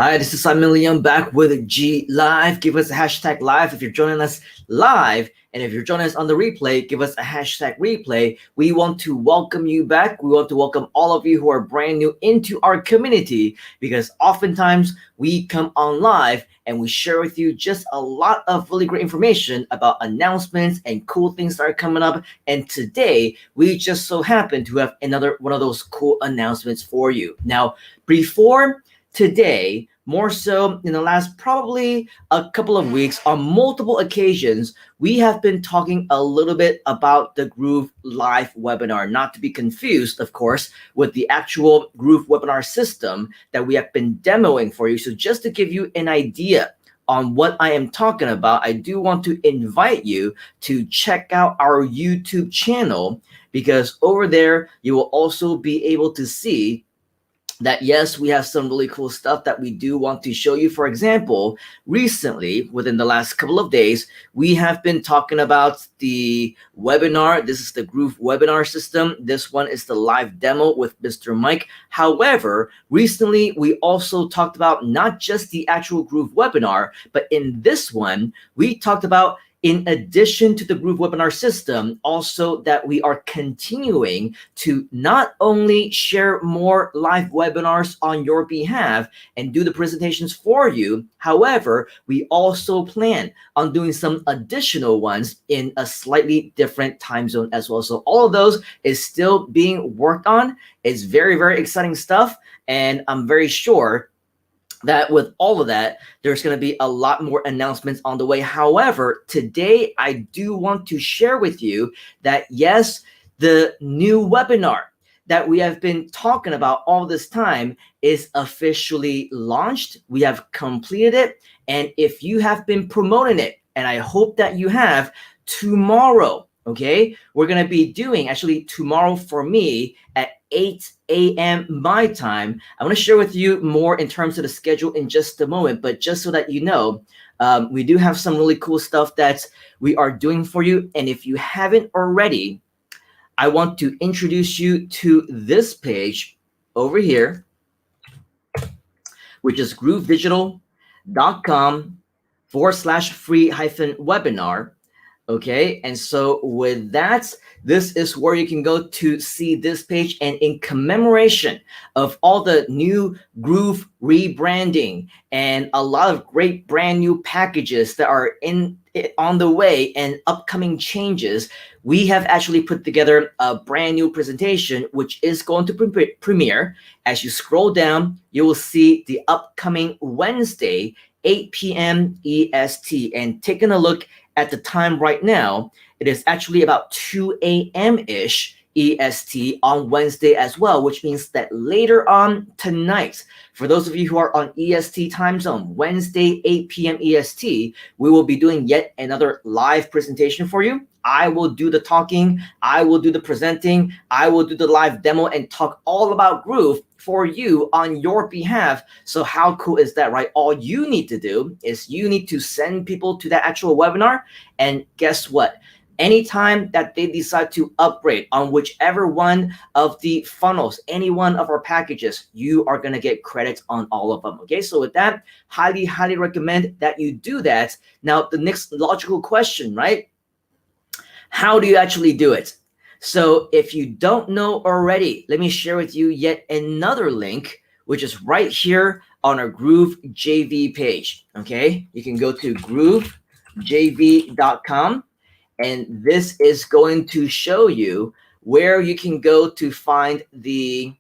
Hi, this is Simon Leung back with GLIVE. Give us a hashtag live if you're joining us live. And if you're joining us on the replay, give us a hashtag replay. We want to welcome you back. We want to welcome all of you who are brand new into our community, because oftentimes we come on live and we share with you just a lot of really great information about announcements and cool things that are coming up. And today we just so happen to have another one of those cool announcements for you. Now, before today, more so in the last probably a couple of weeks, on multiple occasions, we have been talking a little bit about the GLIVE live webinar, not to be confused, of course, with the actual GLIVE webinar system that we have been demoing for you. So just to give you an idea on what I am talking about, I do want to invite you to check out our YouTube channel, because over there you will also be able to see that yes, we have some really cool stuff that we do want to show you. For example, recently, within the last couple of days, we have been talking about the webinar. This is the GLIVE webinar system. This one is the live demo with Mr. Mike. However, recently, we also talked about not just the actual GLIVE webinar, but in this one, we talked about, in addition to the GLIVE webinar system, also that we are continuing to not only share more live webinars on your behalf and do the presentations for you, however, we also plan on doing some additional ones in a slightly different time zone as well. So all of those is still being worked on. It's very, very exciting stuff. And I'm very sure that with all of that, there's going to be a lot more announcements on the way. However, today I do want to share with you that yes, the new webinar that we have been talking about all this time is officially launched. We have completed it. And if you have been promoting it, and I hope that you have, tomorrow, okay, we're going to be doing, actually tomorrow for me at 8 a.m. my time. I want to share with you more in terms of the schedule in just a moment, but just so that you know, we do have some really cool stuff that we are doing for you. And if you haven't already, I want to introduce you to this page over here, which is groovedigital.com/free-webinar. Okay, and so with that, this is where you can go to see this page. And in commemoration of all the new GLIVE rebranding and a lot of great brand new packages that are on the way and upcoming changes, we have actually put together a brand new presentation, which is going to premiere. As you scroll down, you will see the upcoming Wednesday, 8 p.m. EST. And taking a look at the time right now, it is actually about 2 a.m.-ish EST on Wednesday as well, which means that later on tonight, for those of you who are on EST time zone, Wednesday, 8 p.m. EST, we will be doing yet another live presentation for you. I will do the talking, I will do the presenting, I will do the live demo and talk all about GLIVE for you on your behalf. So how cool is that, right? All you need to do is you need to send people to that actual webinar, and guess what? Anytime that they decide to upgrade on whichever one of the funnels, any one of our packages, you are going to get credits on all of them. Okay, so with that, highly, highly recommend that you do that. Now, the next logical question, right? How do you actually do it? So if you don't know already, let me share with you yet another link, which is right here on our GLIVE JV page. Okay, you can go to groovejv.com. And this is going to show you where you can go to find the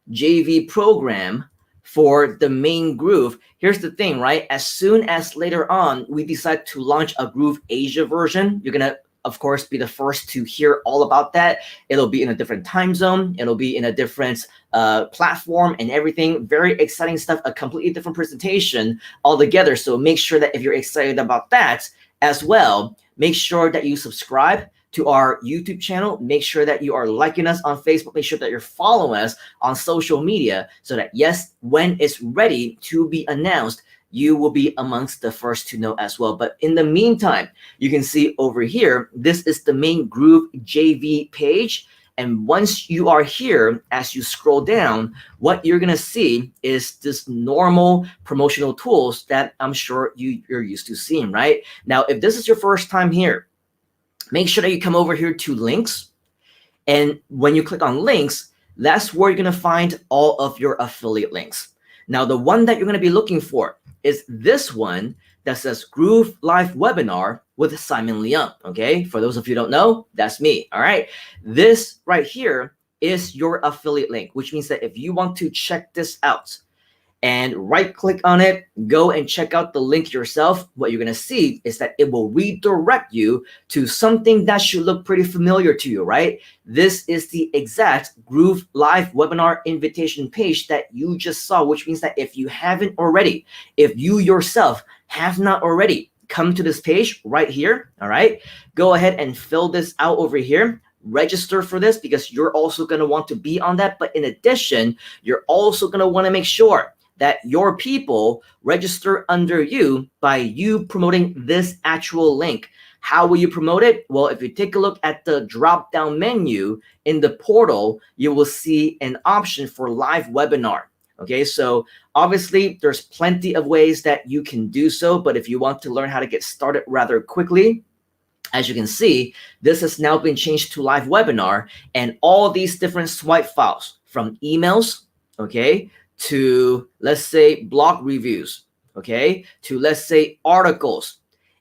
JV program for the main GLIVE. Here's the thing, right? As soon as later on we decide to launch a GLIVE Asia version, you're going to, of course, be the first to hear all about that. It'll be in a different time zone. It'll be in a different platform and everything. Very exciting stuff, a completely different presentation altogether. So make sure that if you're excited about that as well, make sure that you subscribe to our YouTube channel. Make sure that you are liking us on Facebook. Make sure that you're following us on social media so that, yes, when it's ready to be announced, you will be amongst the first to know as well. But in the meantime, you can see over here, this is the main GLIVE JV page. And once you are here, as you scroll down, what you're gonna see is this normal promotional tools that I'm sure you're used to seeing, right? Now, if this is your first time here, make sure that you come over here to links. And when you click on links, that's where you're gonna find all of your affiliate links. Now, the one that you're gonna be looking for is this one that says Groove Live Webinar with Simon Leung, okay? For those of you who don't know, that's me, all right? This right here is your affiliate link, which means that if you want to check this out, and right click on it, go and check out the link yourself, what you're gonna see is that it will redirect you to something that should look pretty familiar to you, right? This is the exact Groove Live Webinar invitation page that you just saw, which means that if you haven't already, if you yourself have not already come to this page right here, all right, go ahead and fill this out over here. Register for this because you're also going to want to be on that. But in addition, you're also going to want to make sure that your people register under you by you promoting this actual link. How will you promote it? Well, if you take a look at the drop-down menu in the portal, you will see an option for live webinar. Okay, so obviously there's plenty of ways that you can do so, but if you want to learn how to get started rather quickly, as you can see, this has now been changed to live webinar, and all these different swipe files from emails, okay, to let's say blog reviews, okay, to let's say articles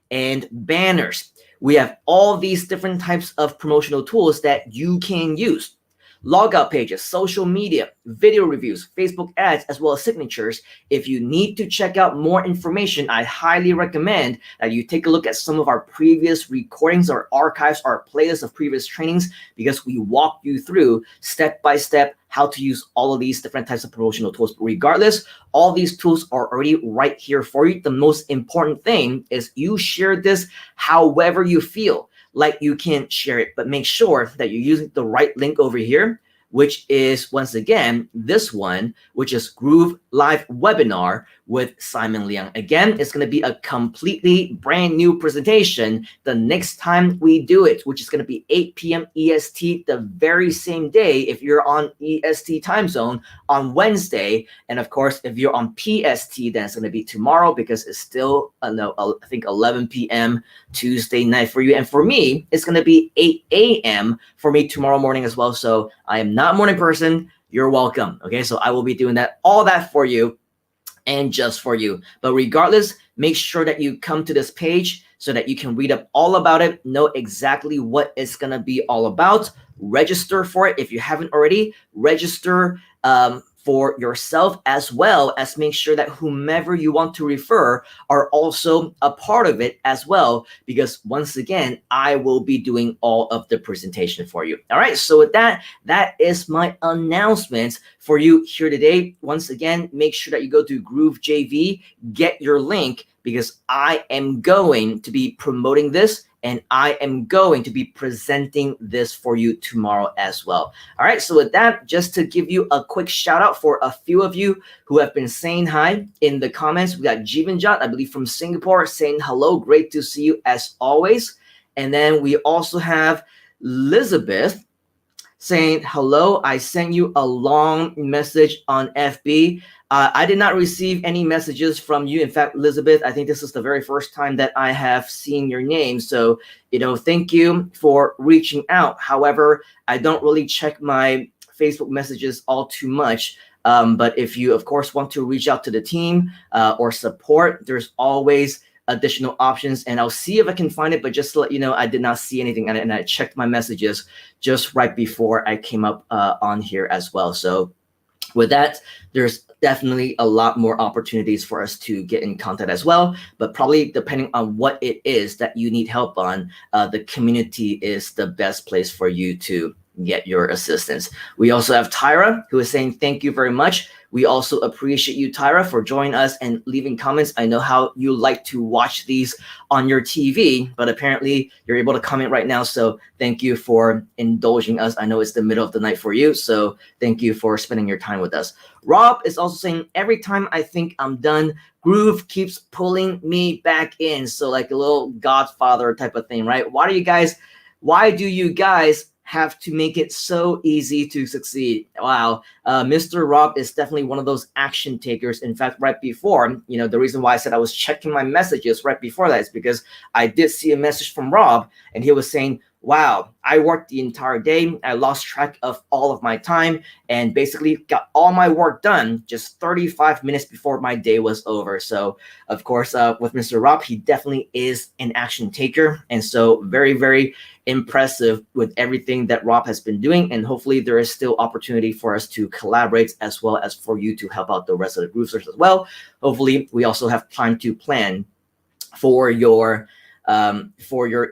and banners. We have all these different types of promotional tools that you can use. Logout pages, social media, video reviews, Facebook ads, as well as signatures. If you need to check out more information, I highly recommend that you take a look at some of our previous recordings or archives or playlists of previous trainings, because we walk you through step by step how to use all of these different types of promotional tools. But regardless, all these tools are already right here for you. The most important thing is you share this however you feel like you can share it, but make sure that you're using the right link over here, which is once again this one, which is Groove Live Webinar with Simon Leung. Again, it's going to be a completely brand new presentation the next time we do it, which is going to be 8 p.m. EST the very same day if you're on EST time zone on Wednesday. And of course, if you're on PST, then it's going to be tomorrow because it's still, I think 11 p.m. Tuesday night for you. And for me, it's going to be 8 a.m. for me tomorrow morning as well. So I am not a morning person. You're welcome. Okay, so I will be doing all that for you and just for you. But regardless, make sure that you come to this page so that you can read up all about it, know exactly what it's going to be all about. Register for it if you haven't already. Register for yourself, as well as make sure that whomever you want to refer are also a part of it as well, because once again, I will be doing all of the presentation for you. All right, so with that, that is my announcement for you here today. Once again, make sure that you go to Groove JV, get your link, because I am going to be promoting this and I am going to be presenting this for you tomorrow as well. All right, so with that, just to give you a quick shout out for a few of you who have been saying hi in the comments. We got Jivanjot, I believe from Singapore, saying hello. Great to see you as always. And then we also have Elizabeth saying hello. I sent you a long message on FB. I did not receive any messages from you. In fact, Elizabeth, I think this is the very first time that I have seen your name. So, thank you for reaching out. However, I don't really check my Facebook messages all too much. But if you, of course, want to reach out to the team or support, there's always additional options, and I'll see if I can find it. But just to let you know, I did not see anything, and I checked my messages just right before I came up on here as well. So with that, there's definitely a lot more opportunities for us to get in contact as well. But probably depending on what it is that you need help on, the community is the best place for you to get your assistance. We also have Tyra, who is saying thank you very much. We also appreciate you, Tyra, for joining us and leaving comments. I know how you like to watch these on your TV, but apparently you're able to comment right now. So thank you for indulging us. I know it's the middle of the night for you, so thank you for spending your time with us. Rob is also saying, every time I think I'm done, Groove keeps pulling me back in. So like a little Godfather type of thing, right? Why do you guys have to make it so easy to succeed. Wow. Mr. Rob is definitely one of those action takers. In fact, right before, the reason why I said I was checking my messages right before that is because I did see a message from Rob, and he was saying, wow, I worked the entire day. I lost track of all of my time and basically got all my work done just 35 minutes before my day was over. So, of course, with Mr. Rob, he definitely is an action taker. And so very, very impressive with everything that Rob has been doing. And hopefully there is still opportunity for us to collaborate, as well as for you to help out the rest of the groovers as well. Hopefully we also have time to plan for your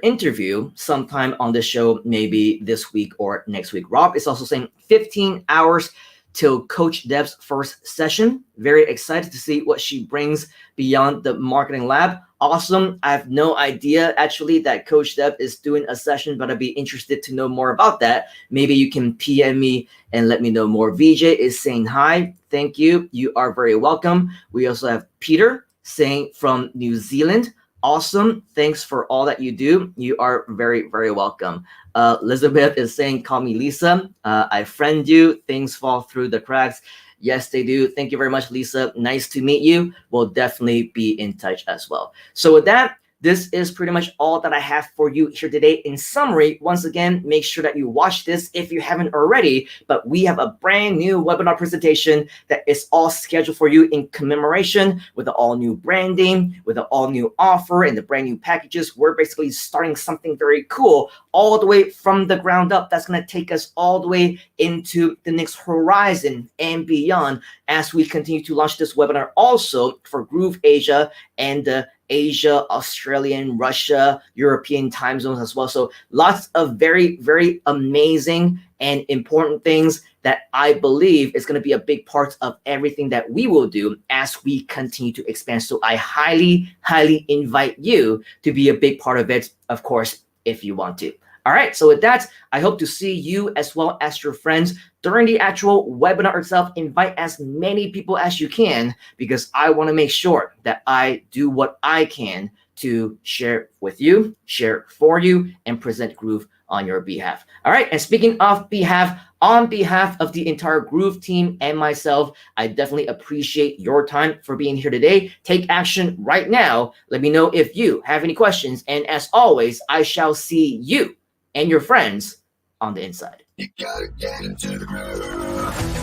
interview sometime on the show, maybe this week or next week. Rob is also saying 15 hours till Coach Deb's first session. Very excited to see what she brings beyond the marketing lab. Awesome. I have no idea actually that Coach Deb is doing a session, but I'd be interested to know more about that. Maybe you can PM me and let me know more. VJ is saying hi. Thank you. You are very welcome. We also have Peter saying from New Zealand. Awesome. Thanks for all that you do. You are very, very welcome. Elizabeth is saying, call me Lisa. I friend you. Things fall through the cracks. Yes, they do. Thank you very much, Lisa. Nice to meet you. We'll definitely be in touch as well. So with that, this is pretty much all that I have for you here today. In summary, once again, make sure that you watch this if you haven't already, but we have a brand new webinar presentation that is all scheduled for you in commemoration with the all new branding, with the all new offer and the brand new packages. We're basically starting something very cool all the way from the ground up. That's going to take us all the way into the next horizon and beyond as we continue to launch this webinar also for Groove Asia and Asia, Australian, Russia, European time zones as well. So lots of very, very amazing and important things that I believe is going to be a big part of everything that we will do as we continue to expand. So I highly, highly invite you to be a big part of it, of course, if you want to. All right, so with that, I hope to see you as well as your friends during the actual webinar itself. Invite as many people as you can, because I want to make sure that I do what I can to share with you, share for you, and present Groove on your behalf. All right, and speaking of behalf, on behalf of the entire Groove team and myself, I definitely appreciate your time for being here today. Take action right now. Let me know if you have any questions. And as always, I shall see you and your friends on the inside. You gotta get into the groove.